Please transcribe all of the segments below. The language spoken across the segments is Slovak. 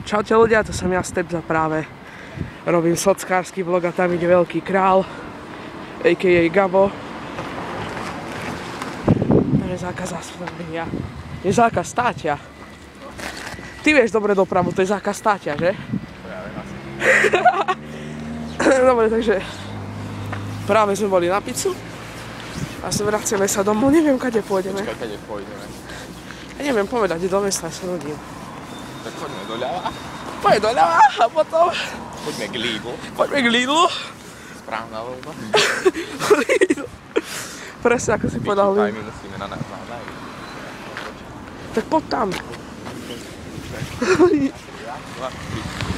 Čaute ľudia, to som ja, Stepza, práve robím sockársky vlog a tam ide veľký král, a.k.a. Gabo. Tam je zákaz zastavenia. Je zákaz státia. Ty vieš dobre dopravu, to je zákaz státia, že? Dobre, takže práve sme boli na pizzu a vraciame sa domov, neviem, kade pôjdeme. Počkaj, kade pôjdeme? Ja neviem povedať, do mesta sa nudím. Tak poďme doľava. Poďme doľava a potom... Poďme k Lidlu. Poďme k Lidlu. Správna voľba. Lidl. Presne ako si povedal Lidl. My musíme na nás nájsť. Tak poď tam.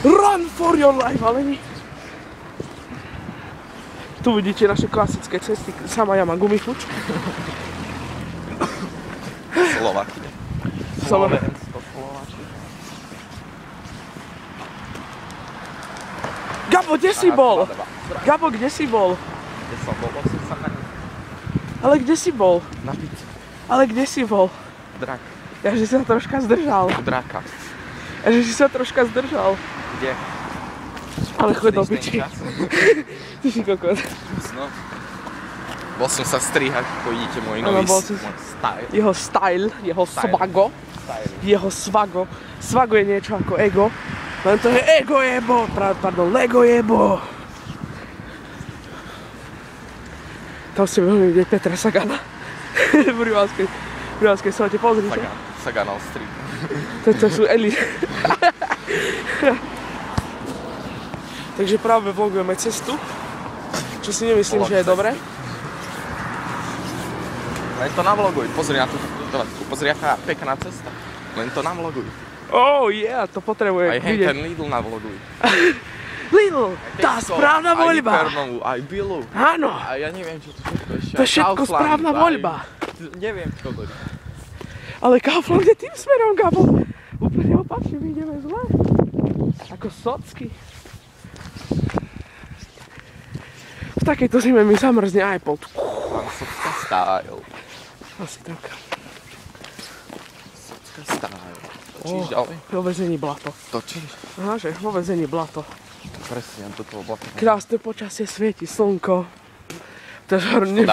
Run for your life, ale nie. Tu vidíte naše klasické cesty. Sama ja mám gumifuč. Slovakia. Slovensko, Slovakia. Gabo, kde si bol? Gabo, kde si bol? Kde som bol? Som sa na... Ale kde si bol? Na pizzu. Ale kde si bol? Drak. Ja, že si sa troška zdržal. Draka. Ja, že si sa troška zdržal. Kde? Ale choď do piči. Ty si kokot. No. Bol som sa strihať, ako vidíte môj nový style. Jeho style, jeho svago. Jeho svago. Svago je niečo ako ego. Len to je ego jebo. Pardon, lego jebo. Tam si veľmi vidieť Petra Sagana. V Riválskej sote, pozrite. Saganov Street. Toto sú Eli. Takže práve vlogujeme cestu. Čo si nemyslím, že je dobré. Len to navloguj, pozri na tú dodatku, pozri aká pekná cesta. Len to navloguj. Oh yeah, to potrebuje aj vidieť. Ten Lidl navloguj. Lidl, tá správna voľba. Aj Hypernovú, aj Billu. Áno. A ja neviem, čo to všetko ešte. To je všetko správna voľba. Neviem, čo to je. Ale Kaufland je tým smerom, Gabo. Úplne opačne, my ideme zle. Ako socky. V takejto zime mi zamrzne iPod. Mám socka style. Asi tak. Socka style. Točíš ďalej? Vo väzení blato. Točíš? Aha, že vo väzení blato. Presne, do toho blato. Krásne počasie, svieti slnko. To je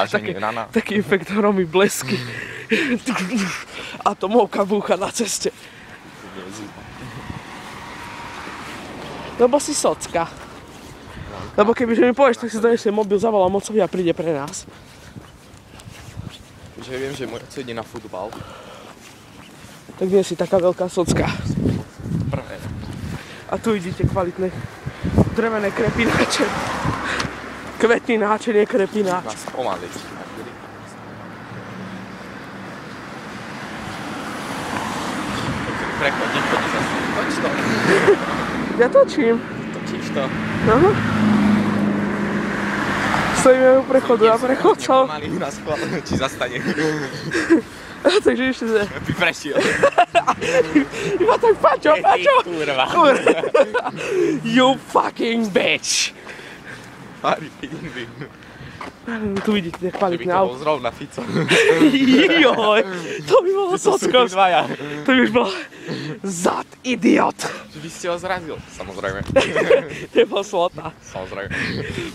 taký efekt hromy blesky. Atomovka búcha na ceste. Lebo si socka. Lebo kebyže mi povieš, tak si donesie mobil, zavolám otcovi a príde pre nás. Že viem, že môj otec ide na futbal. Tak nie si taká veľká socka. Prvé. A tu vidíte kvalitné drevené krepináče. Kvetináče, nie krepináč. Nás pomaly. Prechodí zase. Toč to. Ja točím. Točíš to. Aha. Stojíme u prechodu a prechodcov. Pomaly nás chváľa, či zastane. Takže ešte sa... Vyprešiel. Iba tak pačo. Kurva. You fucking bitch. Pari pingvin. Tu vidíte kvalitné auto. Keby to auto. bol zrovna Fico. Joj, to by bolo sockovské. To by už bol zad idiot. Že by ste ho zrazil, samozrejme. Nebol Slota. Samozrejme.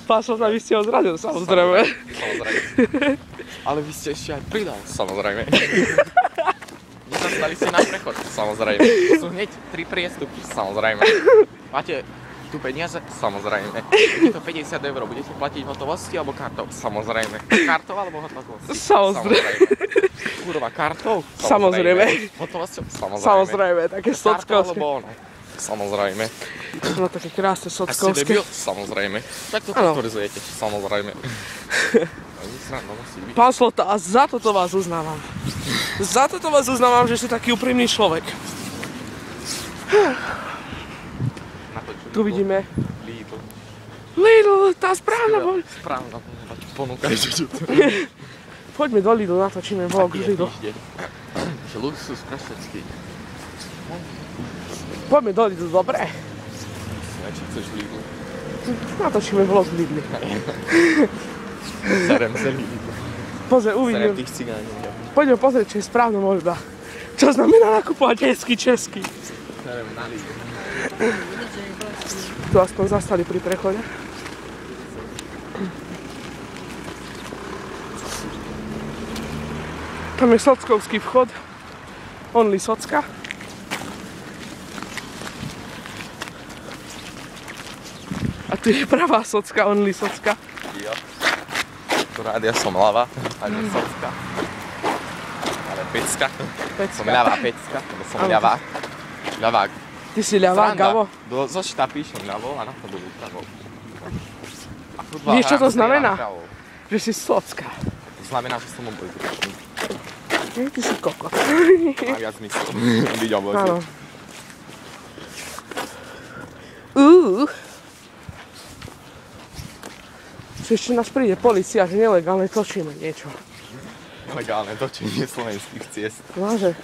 Pán Slota, vy ste ho zrazil, samozrejme. Ale vy ste ešte aj pridal, samozrejme. Nezastali ste na prechod, samozrejme. Sú hneď 3 priestupy, samozrejme. Máte tu peniaze? Samozrejme. Je to 50 €, budete platiť hotovosti alebo kartou? Samozrejme. Kartou alebo hotovosti? Samozrejme. Kurva, kartou? Samozrejme. Hotovosťou? Samozrejme. Samozrejme, také Kartou sockovské. alebo ono? Samozrejme. No také krásne A ste sockovské. debil? Samozrejme. Tak to potvrdzujete, samozrejme. Pán Slota, a za toto vás uznávam. Za toto vás uznávam, že ste taký úprimný človek. Tu vidíme Lidl, tá správna voľba. Správna voľba, čo ponúkaj, že to... Poďme do Lidl, natočíme vlog z Lidl. Že luxus presvedský. Poďme do Lidl, dobre? Čo chceš v Lidl? Natočíme vlog z Lidl. Serem z Lidl. Pozri, uvidíme. Serem tých cigánov. Poďme pozrieť, čo je správna voľba. Čo znamená nakupovať český. Tu aspoň zastali pri prechode. Tam je sockovský vchod. Only socka. A tu je pravá socka, only socka. Jo. Akurát ja som ľava, a nie socka. Ale pecka. Som ľavá pecka, lebo som ľavák. Ľavák. Ty si ľavák, Gabo? Zo šta píšem ľavo a na to budú pravou. Vieš, čo to znamená? Že si socka. To znamená, že som obojzručný. Ty si kokot. Má viac zmysel byť obojzručný. Áno. Ešte nás príde polícia, že nelegálne točíme niečo. Nelegálne točenie slovenských ciest. Váže.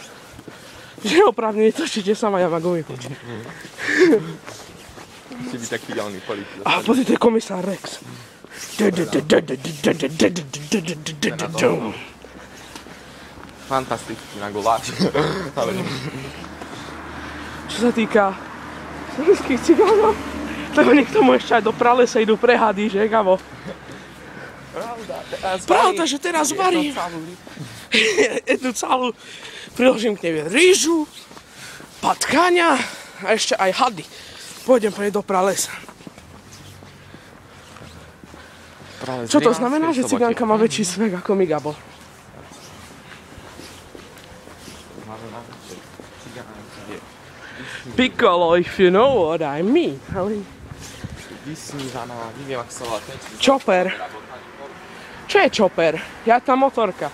Že oprávne točíte sama Yamaha gumipuť. Musí byť taký ideálny policajt. A pozri, to je komisár Rex. Fantastický na guláš. Čo sa týka slovenských cigánov, lebo niekto mu ešte aj do pralesa idú prehady, že Gabo? Pravda, že teraz varím. Jednu celú. Priložím k nebe rýžu, patkáňa a ešte aj hady. Pôjdem pre do pralesa. Čo to znamená, že cigánka má väčší svek ako my, Gabo? Piccolo, if you know what I mean. Vysnívaná, neviem, ak sa volá. Chopper. Čo je chopper? Ja tá motorka.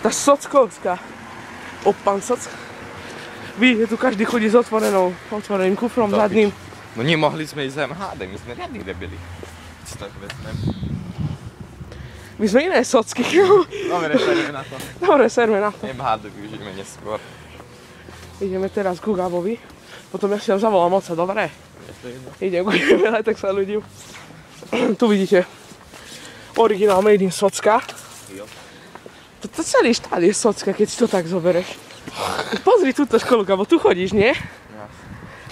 Tá sockovská. Pán Sock. Vidíte, tu každý chodí s otvoreným kufrom zadným. No nemohli sme ísť MHD, my sme riadni debili. Si tak vezmem. My sme iné socky. Dobre, serme na to. Dobre, serme na to. MHD využijeme neskôr. Ideme teraz ku Gabovi. Potom ja si tam zavolám oca, dobre? Idem, budeme tak sa ľudí. Tu vidíte originál made in Socka. To celý štát je Socka, keď si to tak zobereš. Pozri túto školu, Gabo, tu chodíš, nie?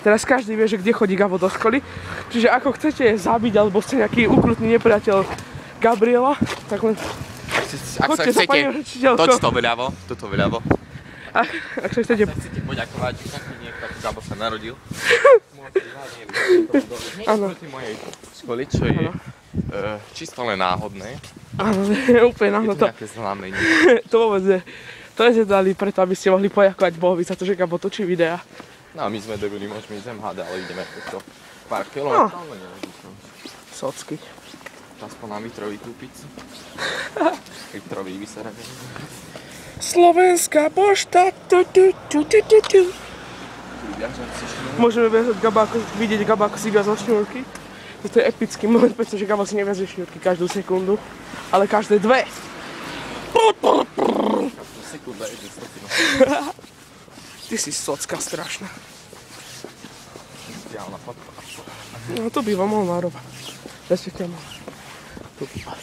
Teraz každý vie, že kde chodí Gabo do školy. Čiže ako chcete zabiť, alebo ste nejaký ukrutný nepriateľ Gabriela, tak len... Ak sa chcete toč to vyľavo, tuto vyľavo. Ak sa chcete... poďakovať, že taký niekto, ako Gabo sa narodil. Áno. Proti mojej školy, čo je čisto len náhodné. Áno, úplne náhodné. Je to nejaké znamenie. To vôbec nie. To je dali preto, aby ste mohli poďakovať Bohovi za to, že Gabo točí videa. No a my sme debili, môžeme ísť MHD, ale ideme to pár kilometrov, ale neviem. Socky. Aspoň na Mitrový kúpiť. Mitrový vyserek. Slovenská pošta. Môžeme vidieť Gaba, ako si viazal šňúrky. To je epický moment, pretože Gaba si neviaže šňúrky každú sekundu, ale každé dve. Sekunda je 100 Ty si socka strašná. Ideálna fotka. No to býva Molnárova. Respektíve tu býva.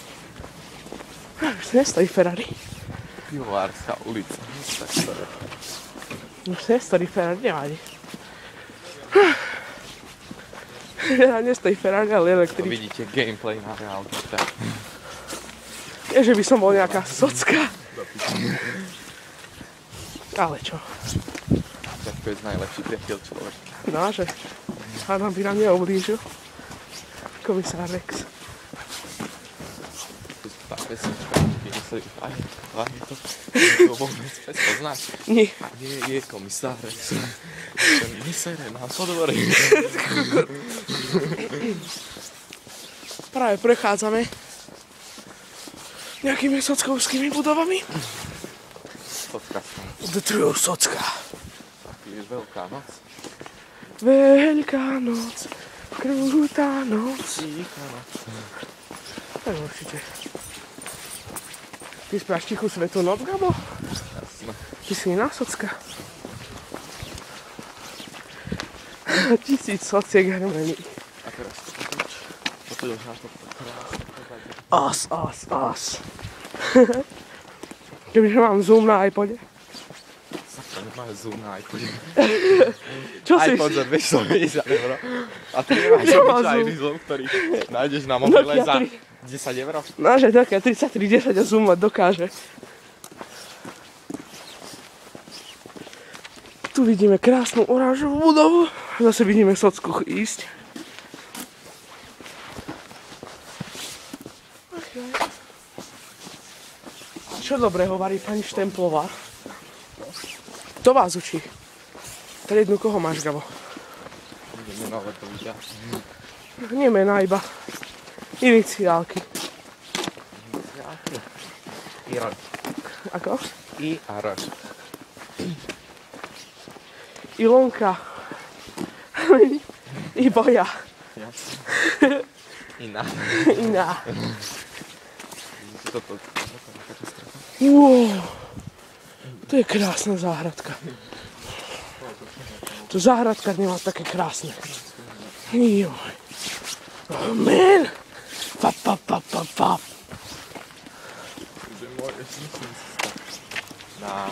Už nestojí Ferrari. Pivovárska ulica. Už nestojí Ferrari, nevadí. Nestojí Ferrari, ale električka. Vidíte gameplay na reálke. Nie, že by som bol nejaká socka. Ale čo? Ťažko je najlepší priateľ človeka. No, že hádam by nám neublížil. Komisár Rex. Tá pesnička, aj to vôbec pes poznáš? Nie. A je komisár Rex. Čo mi nesere na podvory. Práve prechádzame nejakými sockovskými budovami. Socka. The true Socka. Je veľká noc. Veľká noc, krutá noc. Tichá noc. Tak určite. Ty spáš tichú svetú noc, Gabo? Jasné. Ty si iná Socka. 1000 sociek hrmených. A teraz to potoč. Potoč na to krásne. As. Kebyže mám zoom na iPode. Sakra, máš zoom na iPhone. Čo si? iPhone za 250 €. A ty nemáš Čo má obyčajný zoom, ktorý nájdeš na mobile Nokia za 3. 10 €. Náš aj také 3310 a zoomať dokáže. Tu vidíme krásnu oranžovú budovu. Zase vidíme Socku ísť. Čo dobrého varí pani Štemplová? To vás učí. Triednu koho máš, Gabo? Ideme na letový. Nie mená, iba iniciálky. IR. Ako? IR. Ilonka. I Boja. Iná. Iná. Toto. Wow. To je krásna záhradka. To záhradka nemá také krásne. Joj. Oh, man. Pap, pap, pap, pap, pap. Na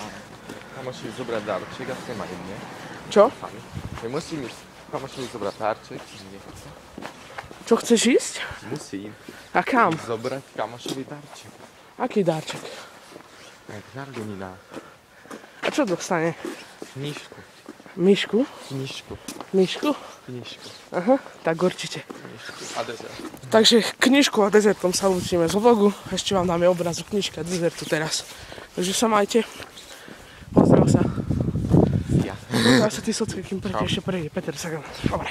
kamošovi zobrať darček a chcem aj mne. Čo? Musím ísť kamošovi zobrať darček. Čo chceš ísť? Musím A kam? zobrať kamošovi darček. Aký darček? Aj narodenina. A čo dostane? Knižku. Myšku? Knižku. Myšku? Knižku. Aha, tak určite. Knižku. A dezert. Takže knižku a dezertom sa učíme z vlogu. Ešte vám dáme obrazok knižka a dezertu teraz. Takže sa majte. Pozdrav sa. Ja. Pozdrav sa ty Socka, kým ešte prejde Peter Sagan. Dobre.